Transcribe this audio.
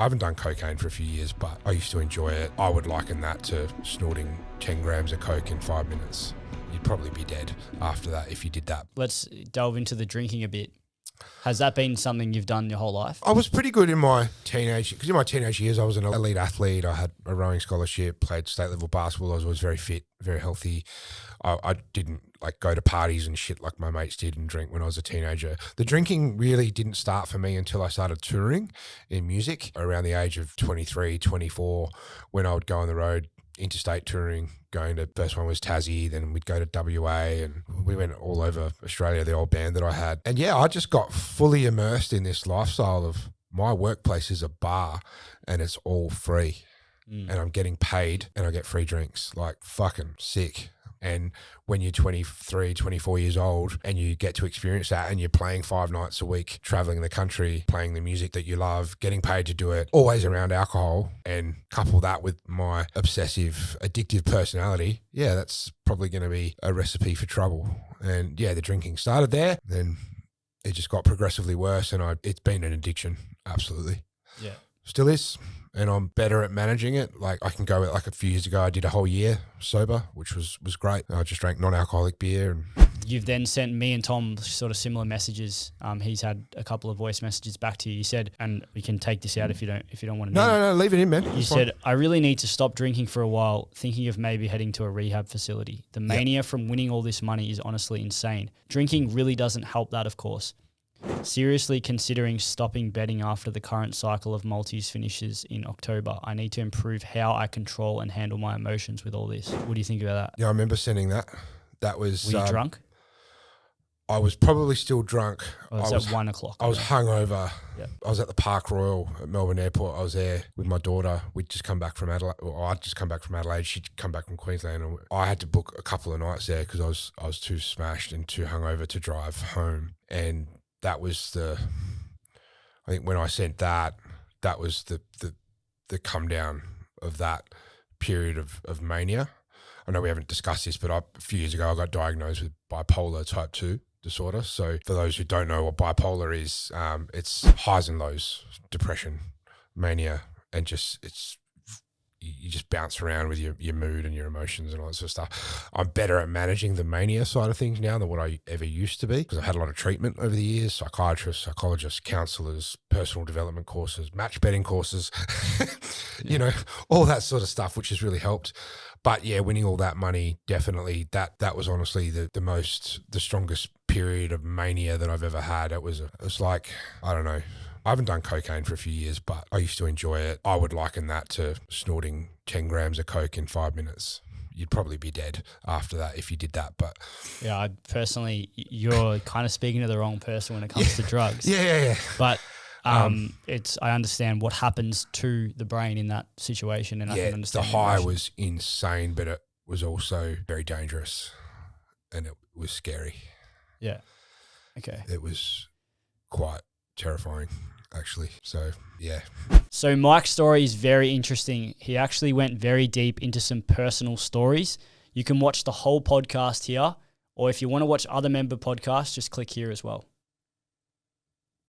I haven't done cocaine for a few years, but I used to enjoy it. I would liken that to snorting 10 grams of coke in 5 minutes. You'd probably be dead after that if you did that. Let's delve into the drinking a bit. Has that been something you've done your whole life? I was pretty good in my teenage, because in my teenage years I was an elite athlete. I had a rowing scholarship, played state level basketball. I was always very fit, very healthy. I didn't go to parties and shit like my mates did and drink when I was a teenager. The drinking really didn't start for me until I started touring in music around the age of 23, 24, when I would go on the road, interstate touring, going to, first one was Tassie, then we'd go to WA, and we went all over Australia, the old band that I had. And yeah, I just got fully immersed in this lifestyle of my workplace is a bar and it's all free. And I'm getting paid and I get free drinks. Like, fucking sick. And when you're 23, 24 years old and you get to experience that and you're playing 5 nights a week, traveling the country, playing the music that you love, getting paid to do it, always around alcohol, and couple that with my obsessive, addictive personality, yeah, that's probably going to be a recipe for trouble. And yeah, the drinking started there, then it just got progressively worse, and it's been an addiction, absolutely. Yeah. Still is. And I'm better at managing it. Like, I can go, like a few years ago, I did a whole year sober, which was great. I just drank non-alcoholic beer. And you've then sent me and Tom sort of similar messages. He's had a couple of voice messages back to you. You said, and we can take this out if you don't want to. No, leave it in, man. You said, I really need to stop drinking for a while, thinking of maybe heading to a rehab facility. The mania from winning all this money is honestly insane. Drinking really doesn't help that, of course. Seriously considering stopping betting after the current cycle of multis finishes in October. I need to improve how I control and handle my emotions with all this. What do you think about that? Yeah, I remember sending that. That was... Were you drunk? I was probably still drunk. I was at 1 o'clock. I was hungover. Yep. I was at the Park Royal at Melbourne Airport. I was there with my daughter. We'd just come back from Adelaide. Well, I'd just come back from Adelaide. She'd come back from Queensland. And I had to book a couple of nights there because I was too smashed and too hungover to drive home. And that was I think when I sent that was the come down of that period of mania. I know we haven't discussed this, but a few years ago I got diagnosed with bipolar type 2 disorder. So for those who don't know what bipolar is, it's highs and lows, depression, mania, and you just bounce around with your mood and your emotions and all that sort of stuff. I'm better at managing the mania side of things now than what I ever used to be, because I've had a lot of treatment over the years, psychiatrists, psychologists, counsellors, personal development courses, match betting courses, all that sort of stuff, which has really helped. But yeah, winning all that money, definitely, that was honestly the strongest period of mania that I've ever had. It was like, I don't know, I haven't done cocaine for a few years, but I used to enjoy it. I would liken that to snorting 10 grams of coke in 5 minutes. You'd probably be dead after that if you did that. But yeah, I personally, you're kind of speaking to the wrong person when it comes to drugs. Yeah. But I understand what happens to the brain in that situation, and I can understand the high was insane, but it was also very dangerous, and it was scary. Yeah. Okay. It was quite terrifying, actually. So, yeah. So Mike's story is very interesting. He actually went very deep into some personal stories. You can watch the whole podcast here, or if you want to watch other member podcasts, just click here as well.